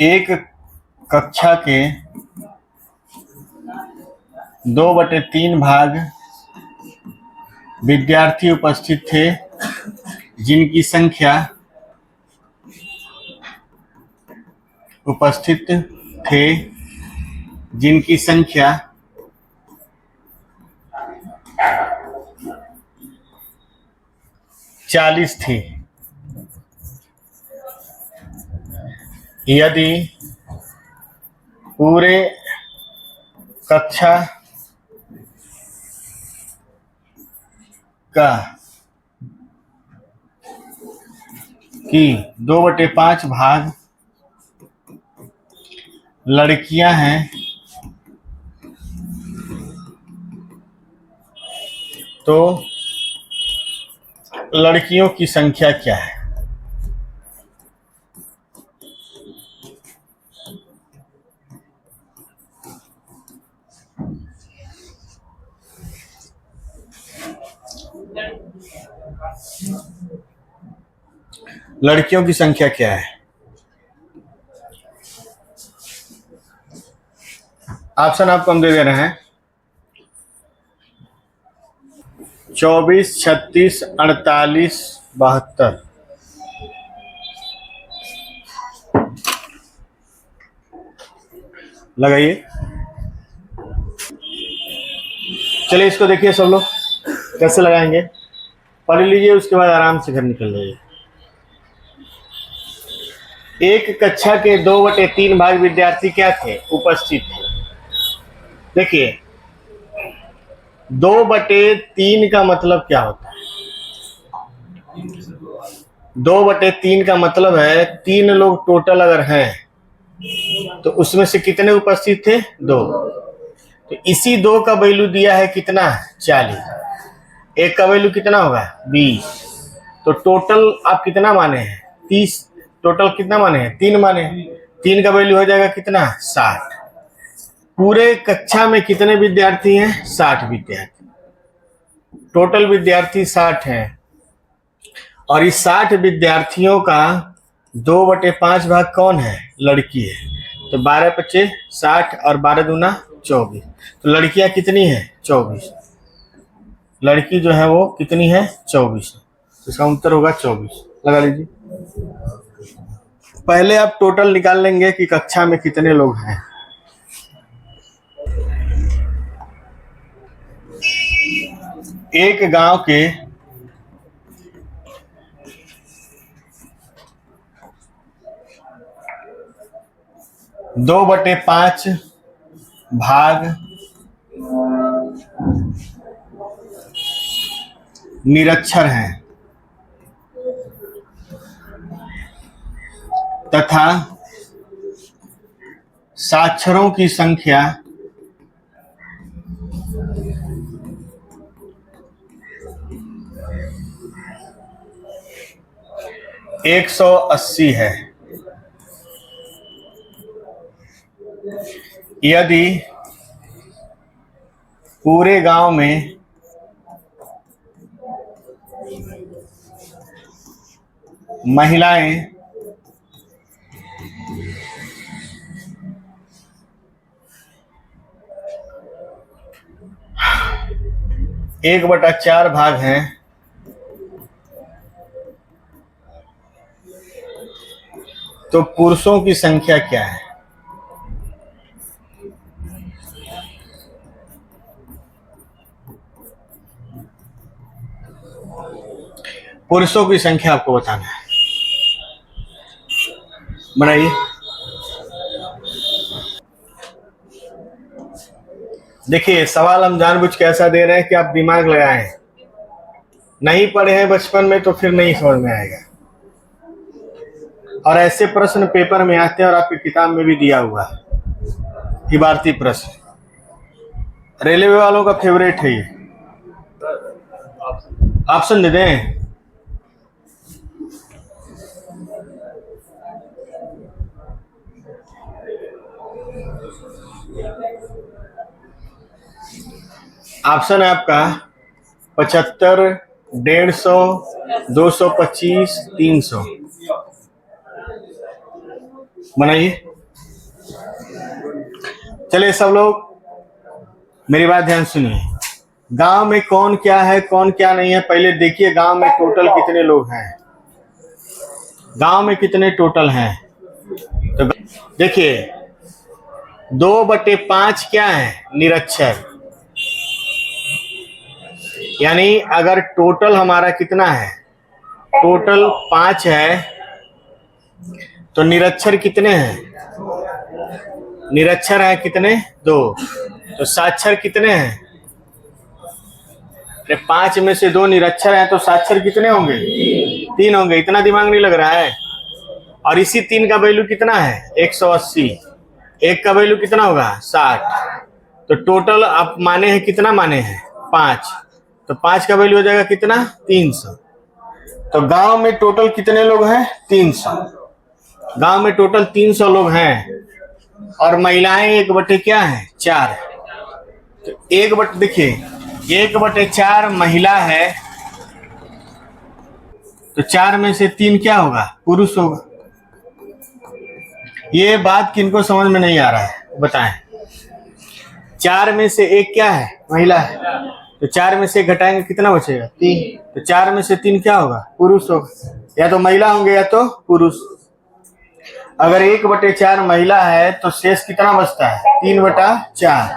एक कक्षा के 2/3 भाग विद्यार्थी उपस्थित थे जिनकी संख्या 40 थी। यदि पूरे कक्षा की 2/5 भाग लड़कियां हैं तो लड़कियों की संख्या क्या है? लड़कियों की संख्या क्या है? ऑप्शन आपको हम दे दे रहे हैं 24, 36, 48, 72। लगाइए। चलिए इसको देखिए सब लोग कैसे लगाएंगे, पढ़ लीजिए, उसके बाद आराम से घर निकल जाइए। एक कक्षा के 2/3 भाग विद्यार्थी क्या थे? उपस्थित थे। देखिए 2/3 का मतलब क्या होता है? 2/3 का मतलब है 3 लोग टोटल अगर हैं तो उसमें से कितने उपस्थित थे? 2। तो इसी 2 का वैल्यू दिया है कितना? 40। एक का वैल्यू कितना होगा? 20। तो टोटल आप कितना माने हैं? 30। टोटल कितना माने हैं? 3 माने हैं। 3 का वैल्यू हो जाएगा कितना? 60। पूरे कक्षा में कितने विद्यार्थी हैं? 60 विद्यार्थी। टोटल विद्यार्थी 60 हैं और इस 60 विद्यार्थियों का 2/5 भाग कौन है? लड़की है। तो 12×5 60 और 12×2 24। तो लड़कियां कितनी है? 24। लड़की जो है वो कितनी है? 24। तो इसका उत्तर होगा 24। लगा लीजिए। पहले आप टोटल निकाल लेंगे कि कक्षा में कितने लोग हैं। एक गांव के 2/5 भाग निरक्षर हैं तथा साक्षरों की संख्या 180 है। यदि पूरे गांव में महिलाएं 1/4 भाग हैं तो पुरुषों की संख्या क्या है? पुरुषों की संख्या आपको बताना है। बनाइए। देखिए सवाल हम जानबूझ के ऐसा दे रहे हैं कि आप दिमाग लगाएं। नहीं पढ़े हैं बचपन में तो फिर नहीं समझ में आएगा। और ऐसे प्रश्न पेपर में आते हैं और आपकी किताब में भी दिया हुआ है। इबारती प्रश्न रेलवे वालों का फेवरेट है ये। ऑप्शन दे दें। ऑप्शन है आपका 75, 150, 225, 300। बनाइए। चलिए सब लोग मेरी बात ध्यान सुनिए। गांव में कौन क्या है कौन क्या नहीं है पहले देखिए। गांव में टोटल कितने लोग हैं, गांव में कितने टोटल हैं। तो देखिए 2/5 क्या है, निरक्षर। यानी अगर टोटल हमारा कितना है, टोटल 5 है, तो निरक्षर कितने हैं, निरक्षर है कितने, 2। तो साक्षर कितने हैं, 5 में से 2 निरक्षर हैं, तो साक्षर कितने होंगे, 3 होंगे। इतना दिमाग नहीं लग रहा है। और इसी 3 का वैल्यू कितना है, 180। 1 का वैल्यू कितना होगा, 60। तो टोटल आप माने हैं कितना, माने हैं 5। तो 5 का वैल्यू हो जाएगा कितना, 300। तो गांव में टोटल कितने लोग हैं, 300। गांव में टोटल 300 लोग हैं। और महिलाएं 1/4 क्या है, 4। तो 1/4 देखिए 1/4 महिला है, तो 4 में से 3 क्या होगा, पुरुष होगा। ये बात किनको समझ में नहीं आ रहा है बताएं। 4 में से 1 क्या है, महिला है, तो 4 में से घटाएंगे कितना बचेगा, 3। तो 4 में से 3 क्या होगा, पुरुष होगा। या तो महिला होंगे या तो पुरुष। अगर 1/4 महिला है तो शेष कितना बचता है, 3/4।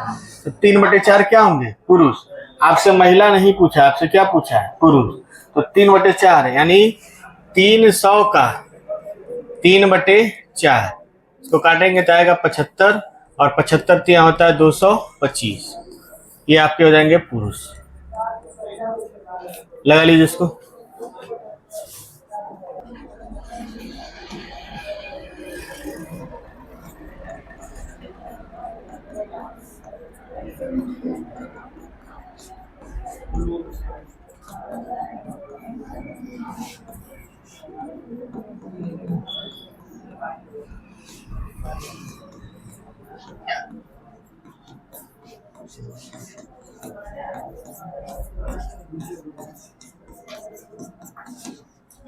तो 3/4 क्या होंगे, पुरुष। आपसे महिला नहीं पूछा, आपसे क्या पूछा है, पुरुष। तो 3/4 यानी 300 का 3/4। इसको काटेंगे तो आएगा 75, और 75 यहाँ होता है 225। ये आपके हो जाएंगे पुरुष। लगा लीजिए इसको।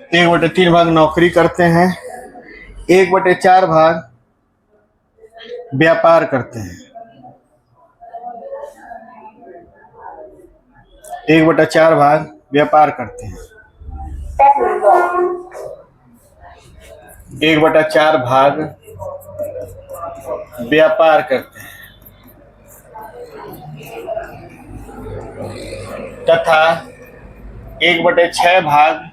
एक बटे 3 भाग नौकरी करते हैं, 1/4 भाग व्यापार करते हैं। 1/4 भाग व्यापार करते हैं। 1/4 भाग व्यापार करते हैं तथा 1/6 भाग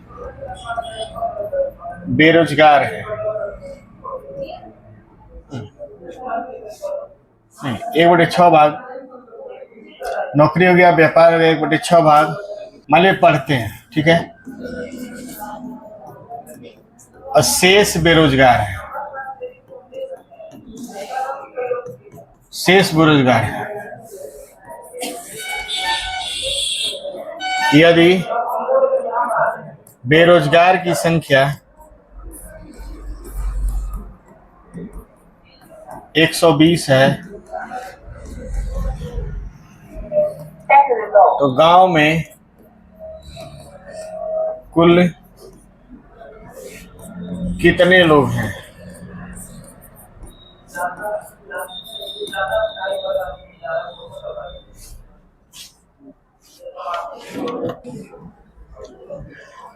बेरोजगार है। 1/6 भाग नौकरी हो गया, व्यापार हो गया, 1/6 भाग मान लीजिए पढ़ते हैं, ठीक है, और शेष बेरोजगार है। शेष बेरोजगार है। यदि बेरोजगार की संख्या 120 है तो गांव में कुल कितने लोग हैं,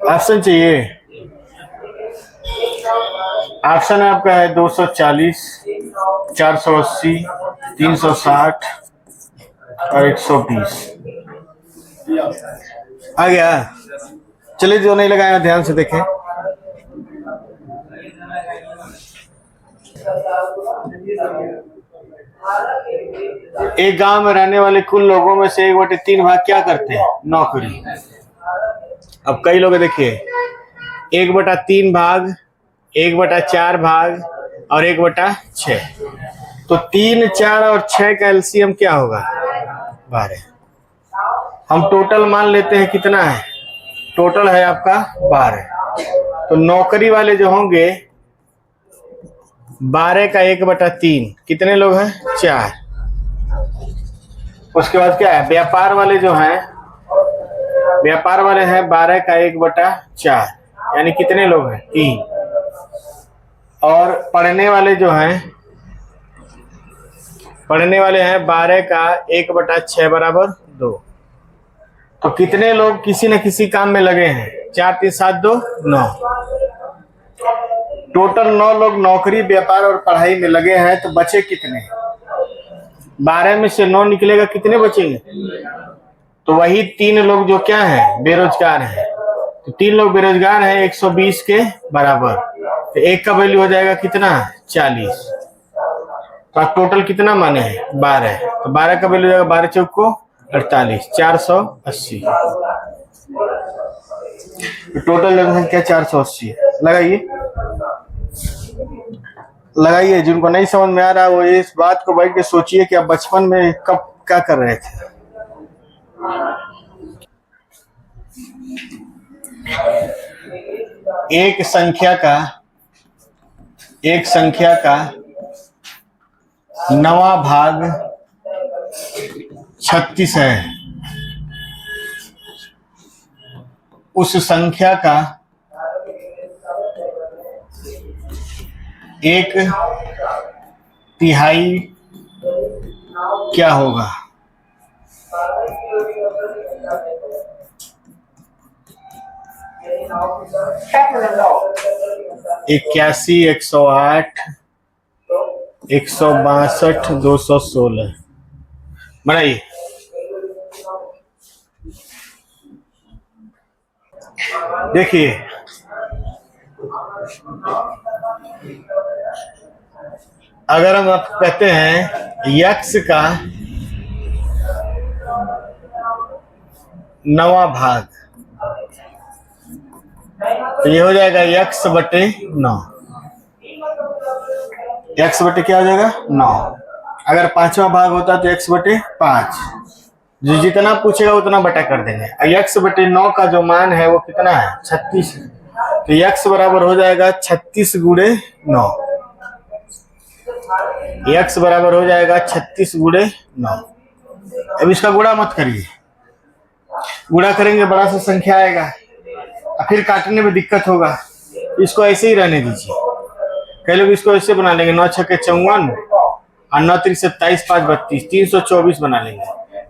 ऑप्शन चाहिए। ऑप्शन आपका है 240, 480, 360 और 120। आ गया। चलिए जो नहीं लगाया ध्यान से देखें। एक गांव में रहने वाले कुल लोगों में से 1/3 भाग क्या करते हैं, नौकरी। अब कई लोग देखिए 1/3 भाग, 1/4 भाग और 1/6। तो 3, 4 और 6 का एलसीएम क्या होगा, 12। हम टोटल मान लेते हैं कितना है, टोटल है आपका 12। तो नौकरी वाले जो होंगे 12 का 1/3 कितने लोग हैं, 4। उसके बाद क्या है, व्यापार वाले जो हैं, व्यापार वाले हैं 12 का 1/4 यानी कितने लोग हैं, 3। और पढ़ने वाले हैं 12 का 1/6 बराबर 2। तो कितने लोग किसी न किसी काम में लगे हैं? 4 3 7 2 9। टोटल 9 लोग नौकरी, व्यापार और पढ़ाई में लगे हैं, तो बचे कितने? 12 में से 9 निकलेगा, कितने बचेंगे? तो वही 3 लोग जो क्या है, बेरोजगार हैं। तो 3 लोग बेरोजगार हैं 120 के बराबर। तो एक का वैल्यू हो जाएगा कितना? 40। तो आप टोटल कितना माने हैं? 12। तो 12 का वैल्यू हो जाएगा 12 चौक को 48, 480। तो टोटल जनसंख्या 480 है। लगाइए। जिनको नहीं समझ में आ रहा वो इस बात को बैठ के सोचिए कि आप बचपन में कब क्या कर रहे थे। एक संख्या का 9वां भाग 36 है। उस संख्या का 1/3 क्या होगा? इक्यासी, 108, 162, 216। बनाइए। देखिए, अगर हम आप कहते हैं यक्स का 9वां भाग, तो ये हो जाएगा यक्स बटे 9। यक्स बटे क्या हो जाएगा? 9। अगर 5वां भाग होता तो x बटे 5। जो जितना पूछेगा उतना बटा कर देंगे। x बटे 9 का जो मान है वो कितना है? 36। तो x बराबर हो जाएगा 36 गुणे 9। x बराबर हो जाएगा 36 गुणे 9। अब इसका गुणा मत करिए, गुणा करेंगे बड़ा सा संख्या आएगा, फिर काटने में दिक्कत होगा। इसको ऐसे ही रहने दीजिए। कई लोग इसको ऐसे बना लेंगे, 9 छक्के 54 और 9 3 27, 5 32, 324 बना लेंगे।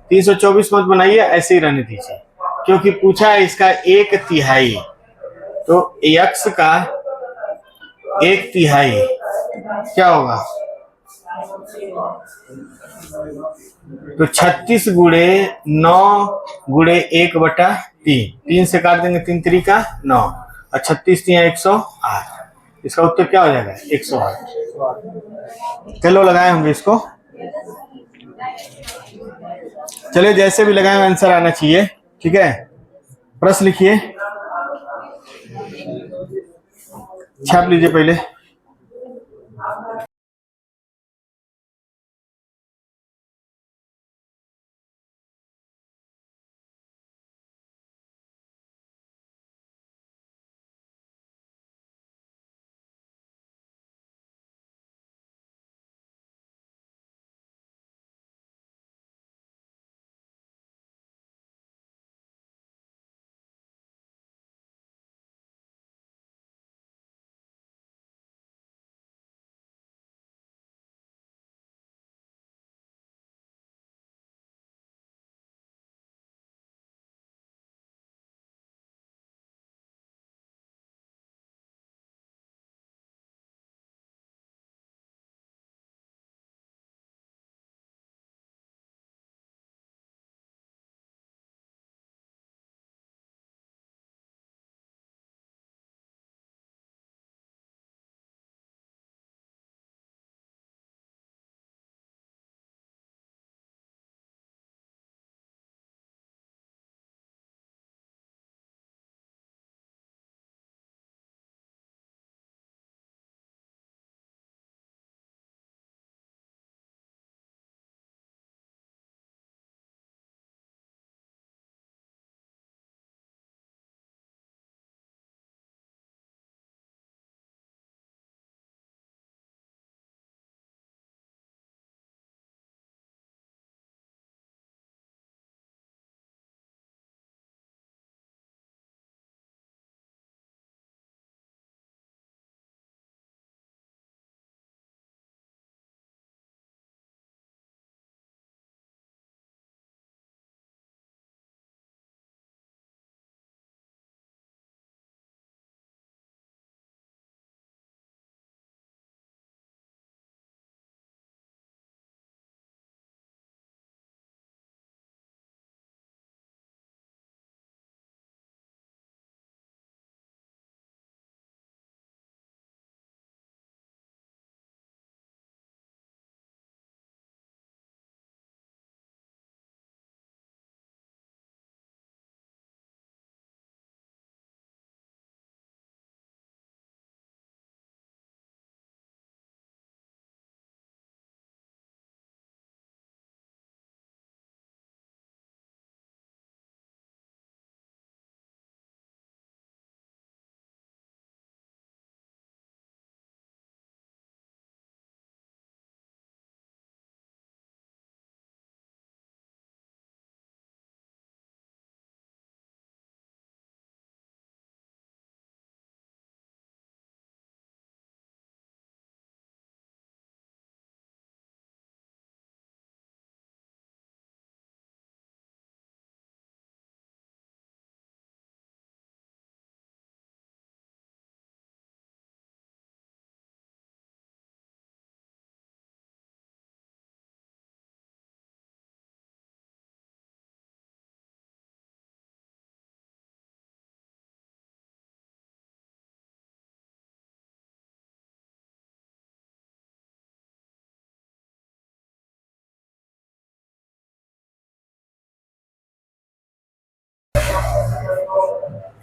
324 मत बनाइए, ऐसे ही रहने दीजिए, क्योंकि पूछा है इसका 1/3। तो x का 1/3 क्या होगा? तो 36 गुणे 9 गुणे 1/3। 3 से काट देंगे, 3 3 का 9 और 36 3 108। इसका उत्तर क्या हो जाएगा? 108। चलो लगाए होंगे इसको। चलिए, जैसे भी लगाए आंसर आना चाहिए। ठीक है, प्रश्न लिखिए, छाप लीजिए पहले।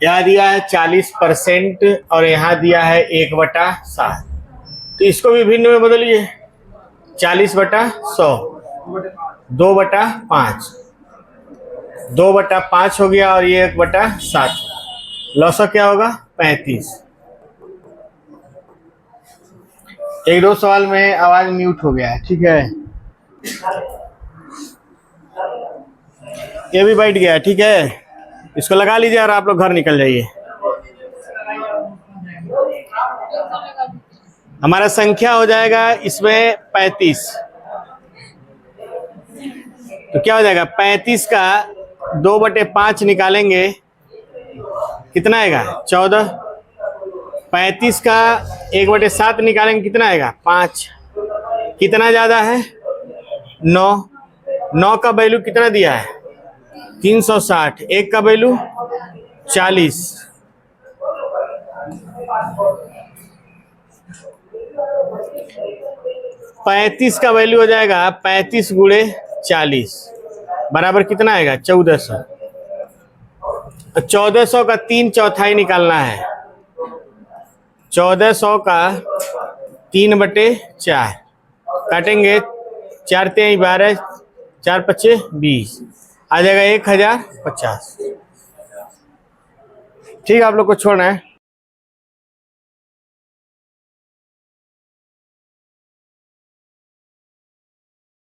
यहाँ दिया है 40% और यहाँ दिया है 1/7। तो इसको भी भिन्न में बदलिए। 40/100 2/5, 2/5 हो गया और ये 1/7। लौसक क्या होगा? 35। एक दो सवाल में आवाज म्यूट हो गया है, ठीक है। ये भी बैठ गया, ठीक है। इसको लगा लीजिए और आप लोग घर निकल जाइए। हमारा संख्या हो जाएगा इसमें 35। तो क्या हो जाएगा? 35 का 2/5 निकालेंगे, कितना आएगा? 14। 35 का 1/7 निकालेंगे, कितना आएगा? 5। कितना ज्यादा है? 9। 9 का वैल्यू कितना दिया है? 360। 1 का वैल्यू 40। पैंतीस का वैल्यू हो जाएगा 35 गुणे 40 बराबर कितना आएगा? 1400। 1400 का 3/4 निकालना है। 1400 का 3/4 काटेंगे, 4 × 12, 4 × 5 = 20, आ जाएगा 1050। ठीक है, आप लोग को छोड़ना है।